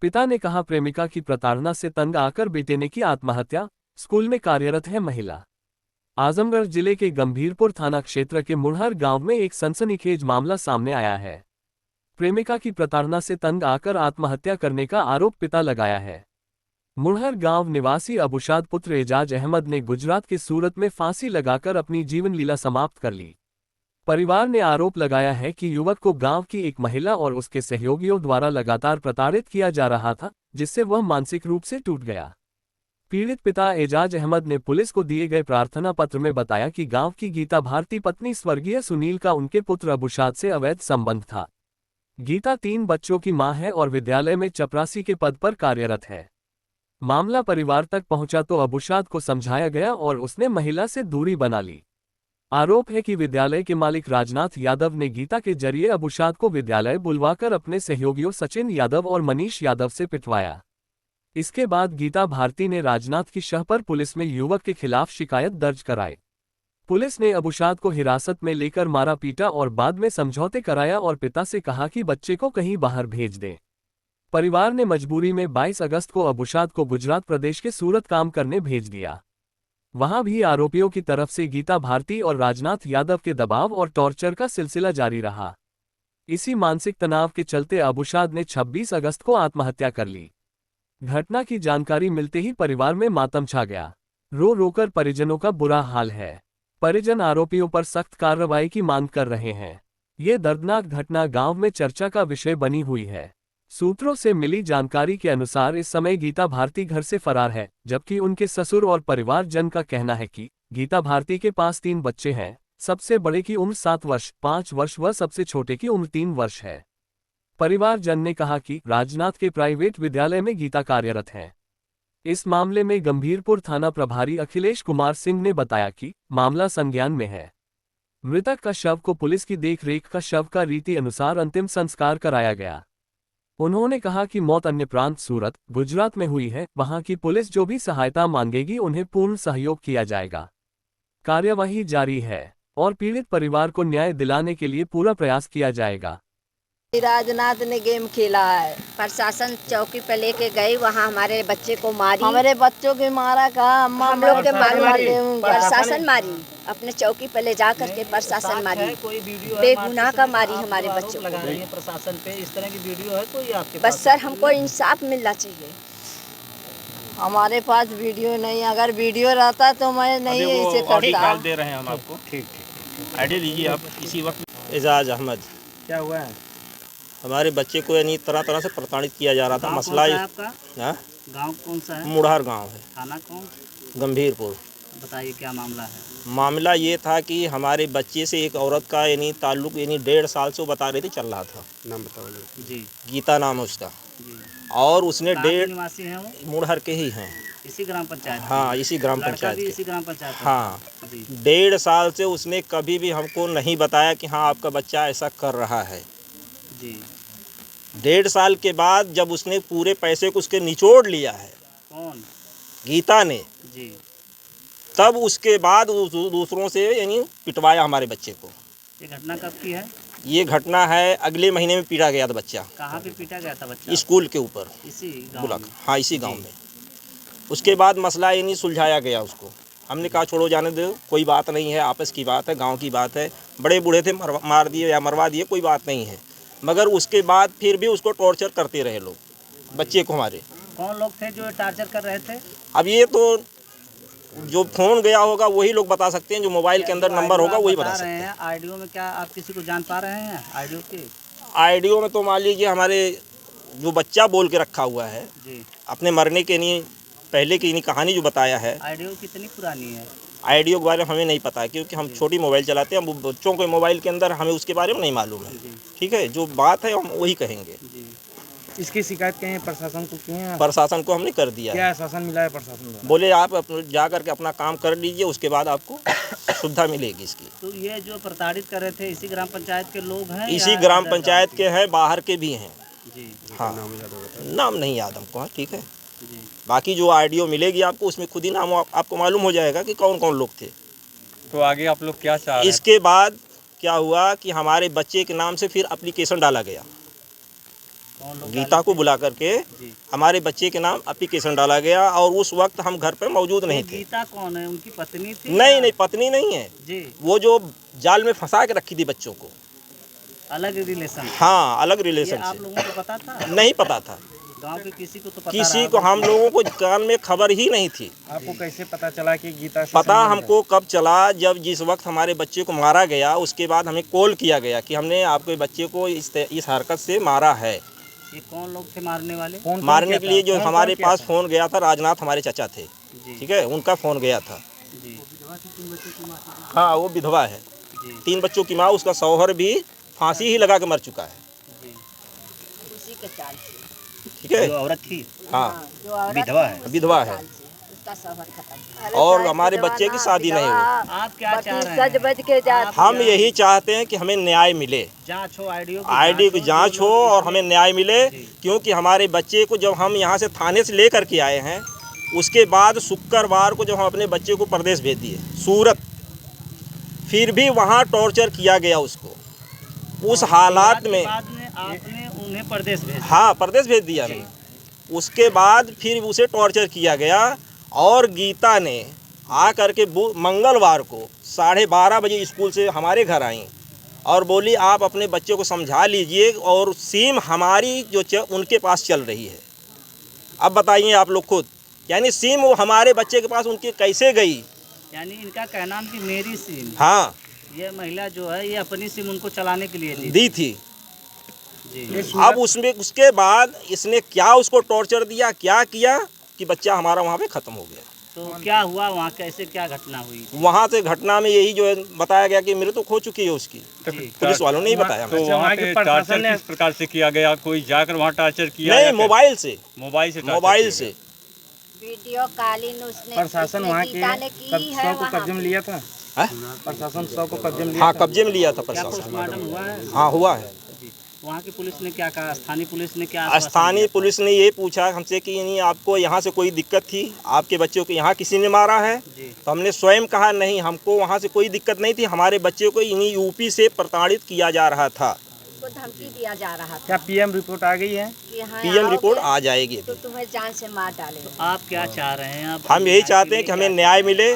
पिता ने कहा, प्रेमिका की प्रताड़ना से तंग आकर बेटे ने की आत्महत्या। स्कूल में कार्यरत है महिला। आजमगढ़ जिले के गंभीरपुर थाना क्षेत्र के मुड़हर गांव में एक सनसनीखेज मामला सामने आया है। प्रेमिका की प्रताड़ना से तंग आकर आत्महत्या करने का आरोप पिता लगाया है। मुड़हर गांव निवासी अबुशाद पुत्र एजाज अहमद ने गुजरात के सूरत में फांसी लगाकर अपनी जीवन लीला समाप्त कर ली। परिवार ने आरोप लगाया है कि युवक को गांव की एक महिला और उसके सहयोगियों द्वारा लगातार प्रताड़ित किया जा रहा था, जिससे वह मानसिक रूप से टूट गया। पीड़ित पिता एजाज अहमद ने पुलिस को दिए गए प्रार्थना पत्र में बताया कि गांव की गीता भारती पत्नी स्वर्गीय सुनील का उनके पुत्र अबुशाद से अवैध संबंध था। गीता 3 बच्चों की मां है और विद्यालय में चपरासी के पद पर कार्यरत है। मामला परिवार तक पहुंचा तो अबुशाद को समझाया गया और उसने महिला से दूरी बना ली। आरोप है कि विद्यालय के मालिक राजनाथ यादव ने गीता के जरिए अबुशाद को विद्यालय बुलवाकर अपने सहयोगियों सचिन यादव और मनीष यादव से पिटवाया। इसके बाद गीता भारती ने राजनाथ की शह पर पुलिस में युवक के खिलाफ शिकायत दर्ज कराई। पुलिस ने अबुशाद को हिरासत में लेकर मारा पीटा और बाद में समझौते कराया और पिता से कहा कि बच्चे को कहीं बाहर भेज दें। परिवार ने मजबूरी में 22 अगस्त को अबुशाद को गुजरात प्रदेश के सूरत काम करने भेज दिया। वहां भी आरोपियों की तरफ से गीता भारती और राजनाथ यादव के दबाव और टॉर्चर का सिलसिला जारी रहा। इसी मानसिक तनाव के चलते अबुशाद ने 26 अगस्त को आत्महत्या कर ली। घटना की जानकारी मिलते ही परिवार में मातम छा गया। रो रोकर परिजनों का बुरा हाल है। परिजन आरोपियों पर सख्त कार्रवाई की मांग कर रहे हैं। ये दर्दनाक घटना गांव में चर्चा का विषय बनी हुई है। सूत्रों से मिली जानकारी के अनुसार इस समय गीता भारती घर से फरार है, जबकि उनके ससुर और परिवारजन का कहना है कि गीता भारती के पास 3 बच्चे हैं। सबसे बड़े की उम्र 7 वर्ष, 5 वर्ष व सबसे छोटे की उम्र 3 वर्ष है। परिवारजन ने कहा कि राजनाथ के प्राइवेट विद्यालय में गीता कार्यरत हैं। इस मामले में गंभीरपुर थाना प्रभारी अखिलेश कुमार सिंह ने बताया कि मामला संज्ञान में है। मृतक का शव को पुलिस की देखरेख का शव का रीति अनुसार अंतिम संस्कार कराया गया। उन्होंने कहा कि मौत अन्य प्रांत सूरत, गुजरात में हुई है। वहां की पुलिस जो भी सहायता मांगेगी उन्हें पूर्ण सहयोग किया जाएगा। कार्यवाही जारी है और पीड़ित परिवार को न्याय दिलाने के लिए पूरा प्रयास किया जाएगा। राजनाथ ने गेम खेला है। प्रशासन चौकी पे लेके गई, वहाँ हमारे बच्चे को मारी। हमारे बच्चों के मारा का हम लोग के मारी, प्रशासन मारी। अपने चौकी पे ले जा करके प्रशासन मारी, बेगुनाह का मारी हमारे बच्चों को। प्रशासन पे इस तरह की वीडियो है कोई आपके बस सर हमको इंसाफ मिलना चाहिए। हमारे पास वीडियो नहीं, अगर वीडियो रहता तो मैं नहीं इसे करता। दे रहे हैं हम आपको। ठीक आइडिया दीजिए आप इसी वक्त। एजाज अहमद। क्या हुआ है? हमारे बच्चे को यानी तरह तरह से प्रताड़ित किया जा रहा था। मसला आपका गांव कौन सा है? मुड़हर गांव है। थाना कौन? गंभीरपुर। बताइए क्या मामला है? मामला ये था कि हमारे बच्चे से एक औरत का यानी ताल्लुक यानी 1.5 साल से वो बता रही थी चल रहा था। नाम बताओ जी। गीता नाम है उसका जी। और उसने 1.5 निवासी हैं वो? मुड़हर के ही हैं। इसी ग्राम पंचायत? हाँ इसी ग्राम पंचायत इसी ग्राम पंचायत। हाँ 1.5 साल से उसने कभी भी हमको नहीं बताया कि हाँ आपका बच्चा ऐसा कर रहा है जी। 1.5 साल के बाद जब उसने पूरे पैसे को उसके निचोड़ लिया है, कौन? गीता ने जी। तब उसके बाद वो दूसरों से यानी पिटवाया हमारे बच्चे को। ये घटना कब की है? ये घटना है अगले महीने में पीटा गया था बच्चा। कहाँ पे पीटा गया था बच्चा? स्कूल के ऊपर। इसी गाँव में? हाँ इसी गांव में। उसके बाद मसला यानी सुलझाया गया उसको। हमने कहा छोड़ो जाने दो, कोई बात नहीं है, आपस की बात है, गाँव की बात है। बड़े बूढ़े थे, मार दिए या मरवा दिए, कोई बात नहीं है। मगर उसके बाद फिर भी उसको टॉर्चर करते रहे लोग, बच्चे को हमारे। कौन लोग थे जो टार्चर कर रहे थे? अब ये तो जो फोन गया होगा वही लोग बता सकते हैं, जो मोबाइल के अंदर नंबर होगा वही बता सकते हैं। आईडियो में क्या आप किसी को जान पा रहे हैं? आईडियो की आईडियो में तो मान लीजिए हमारे जो बच्चा बोल के रखा हुआ है जी, अपने मरने के नहीं पहले की कहानी जो बताया है। आईडियो कितनी पुरानी है? आईडियो के बारे में हमें नहीं पता है क्योंकि हम छोटी मोबाइल चलाते हैं। हम बच्चों के मोबाइल के अंदर हमें उसके बारे में नहीं मालूम है। ठीक है, जो बात है हम वही कहेंगे। इसकी शिकायत कहीं प्रशासन को किए हैं? प्रशासन को हमने कर दिया। क्या आश्वासन मिला है प्रशासन को? बोले आप जा करके अपना काम कर लीजिए, उसके बाद आपको सुविधा मिलेगी इसकी। तो ये जो प्रताड़ित कर रहे थे इसी ग्राम पंचायत के लोग हैं? इसी ग्राम पंचायत के हैं, बाहर के भी हैं जी। हाँ नाम नहीं याद हमको। हाँ ठीक है, बाकी जो आईडियो मिलेगी आपको उसमें खुद ही नाम आपको मालूम हो जाएगा कि कौन कौन लोग थे। तो आगे आप लोग क्या चाह रहे हैं? इसके बाद क्या हुआ कि हमारे बच्चे के नाम से फिर एप्लीकेशन डाला गया गीता को बुला करके हमारे बच्चे के नाम एप्लीकेशन डाला गया और उस वक्त हम घर पे मौजूद नहीं थे। गीता कौन है, उनकी पत्नी थी? नहीं, पत्नी नहीं है जी, वो जो जाल में फंसा के रखी थी बच्चों को। अलग रिलेशन? हाँ, अलग रिलेशन आप से। लोगों को पता था? नहीं पता था, गांव के किसी को तो पता किसी को, हम लोगों को कान में खबर ही नहीं थी। आपको कैसे पता चला कि गीता से पता संबंध है? हमको कब चला, जब जिस वक्त हमारे बच्चे को मारा गया उसके बाद हमें कॉल किया गया कि हमने आपके बच्चे को इस हरकत से मारा है। ये कौन लोग थे मारने वाले? कौन मारने के लिए जो कौन हमारे किया पास था? फ़ोन गया था, राजनाथ हमारे चाचा थे, जी ठीक है, उनका फ़ोन गया था। जी हाँ, वो विधवा है, जी 3 बच्चों की माँ, उसका शौहर भी फांसी ही लगा के मर चुका है, जी। उसी के चाल से ठीक है। जो औरत थी हाँ, जो औरत विधवा थी, है। उसी विधवा के है। चाल से उसका शौहर खत्म। और हमारे बच्चे की शादी नहीं हुई। आप क्या चाह रहे सज हैं? बज के जाती हम यही चाहते हैं कि हमें न्याय मिले, जांच हो, आईडी की जांच हो और हमें न्याय मिले, क्योंकि हमारे बच्चे को जब हम यहाँ से थाने से लेकर के आए हैं, उसके बाद शुक्रवार को जब हम अपने बच्चे को प्रदेश भेज दिए सूरत, फिर भी वहाँ टॉर्चर किया गया उसको, उस हालात में। बाद में आपने उन्हें प्रदेश भेजा? हाँ, प्रदेश भेज दिया हमने। उसके बाद फिर उसे टॉर्चर किया गया और गीता ने आ करके मंगलवार को 12:30 बजे स्कूल से हमारे घर आई और बोली आप अपने बच्चे को समझा लीजिए, और सिम हमारी जो उनके पास चल रही है। अब बताइए आप लोग खुद, यानी सिम वो हमारे बच्चे के पास उनके कैसे गई? यानी इनका कहना है कि मेरी सिम, हाँ, ये महिला जो है ये अपनी सिम उनको चलाने के लिए दी थी। जी। अब उसमें उसके बाद इसने क्या उसको टॉर्चर दिया, क्या किया कि बच्चा हमारा वहाँ पे ख़त्म हो गया। तो क्या हुआ वहाँ, कैसे क्या घटना हुई? वहाँ से घटना में यही जो है बताया गया कि मृत्यु हो चुकी है उसकी, जी। पुलिस वालों ने ही बताया। तो अच्छा, वहाँ वहाँ पे के प्रशासन टार्चर ने- किस प्रकार से किया गया? कोई जाकर वहाँ टार्चर किया? नहीं, या फिर मोबाइल से मोबाइल से टार्चर मोबाइल किया से वीडियो कॉलिंग उसने प्रशासन उसने वहाँ गीता ने की के है 100 को कब्जे में लिया था? है? प्रशासन 100 को कब्जे में लिया हाँ, था? कब्जे में लिया था क्या प्रशासन। पोस्टमार्टम हुआ है? हाँ, हुआ है। जी। वहाँ की पुलिस ने क्या कहा? स्थानीय पुलिस ने क्या आश्वासन स्थानीय दिया? पुलिस ने ये पूछा हमसे कि नहीं आपको यहाँ से कोई दिक्कत थी, आपके बच्चों को यहाँ किसी ने मारा है? जी। तो हमने स्वयं कहा नहीं, हमको वहाँ से कोई दिक्कत नहीं थी, हमारे बच्चे को इन्हीं यूपी से प्रताड़ित किया जा रहा था। को धमकी दिया जा रहा था क्या पीएम रिपोर्ट आ गई है? कि हाँ पीएम रिपोर्ट आओगे आ जाएगी। तो तुम्हें जान से मार डालेंगे। आप क्या चाह रहे हैं? आप हम यही चाहते हैं कि हमें न्याय मिले,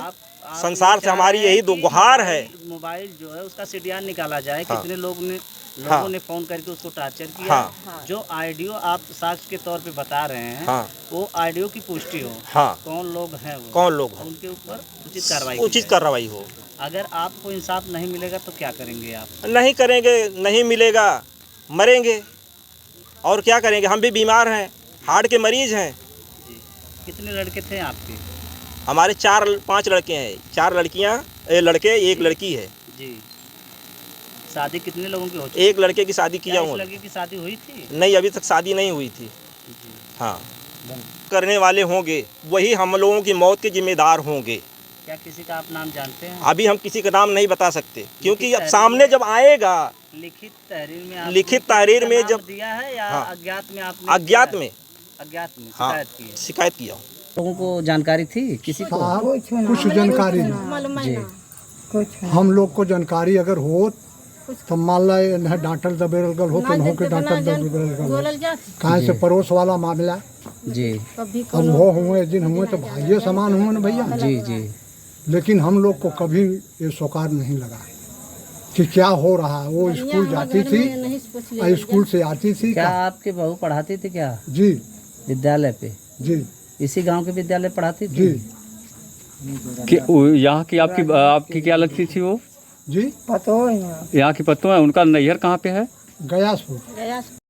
संसार से हमारी यही गुहार है। मोबाइल जो है उसका सीडीआर निकाला जाए। हाँ। कितने लोगों हाँ। ने फोन करके उसको टार्चर किया। हाँ। जो आईडियो आप साक्ष्य के तौर पे बता रहे हैं, हाँ। वो आईडियो की पुष्टि हो। हाँ, कौन लोग हैं वो? कौन लोग हैं? उनके ऊपर उचित कार्रवाई की उचित जाए। कार्रवाई हो। अगर आपको इंसाफ नहीं मिलेगा तो क्या करेंगे आप? नहीं करेंगे, नहीं मिलेगा, मरेंगे, और क्या करेंगे? हम भी बीमार हैं, हार्ट के मरीज हैं। जी। कितने लड़के थे आपके? हमारे 4-5 लड़के हैं, 4 लड़कियां, लड़के, 1 लड़की है। जी। शादी कितने लोगों की हो चुकी? एक लड़के की शादी किया क्या इस हूँ। लड़के की शादी हुई थी? नहीं, अभी तक शादी नहीं हुई थी। जी। हाँ, करने वाले होंगे वही हम लोगों की मौत के जिम्मेदार होंगे। क्या किसी का आप नाम जानते हैं? अभी हम किसी का नाम नहीं बता सकते, क्योंकि अब तहरीर सामने जब आएगा, लिखित तहरीर में आपने लिखित किसी तहरीर का में नाम जब- दिया है या हाँ। अज्ञात में आपने? अज्ञात में, अज्ञात में हाँ, शिकायत की है। शिकायत किया हूँ। लोगों को जानकारी थी किसी को? कुछ जानकारी नहीं। हम लोग को जानकारी अगर हो तो मान ला इन्हें डांटल दबेरल गल हो तो इन्हों के डांटल दबेरल गल हो। कहाँ से पड़ोस वाला मामला जी। अब वो हुए जिन हुए तो भाइये समान हुए ना भैया। जी जी। लेकिन हम लोग को कभी ये स्वीकार नहीं लगा कि क्या हो रहा है। वो स्कूल जाती थी, स्कूल से आती थी। क्या आपके बहू पढ़ाती थी क्या जी विद्यालय पे? जी इसी गांव के विद्यालय पढ़ाती थी? जी यहाँ की आपकी क्या लगती थी वो? जी यहाँ की पत्तों है, उनका नैहर कहाँ पे है? गयासपुर।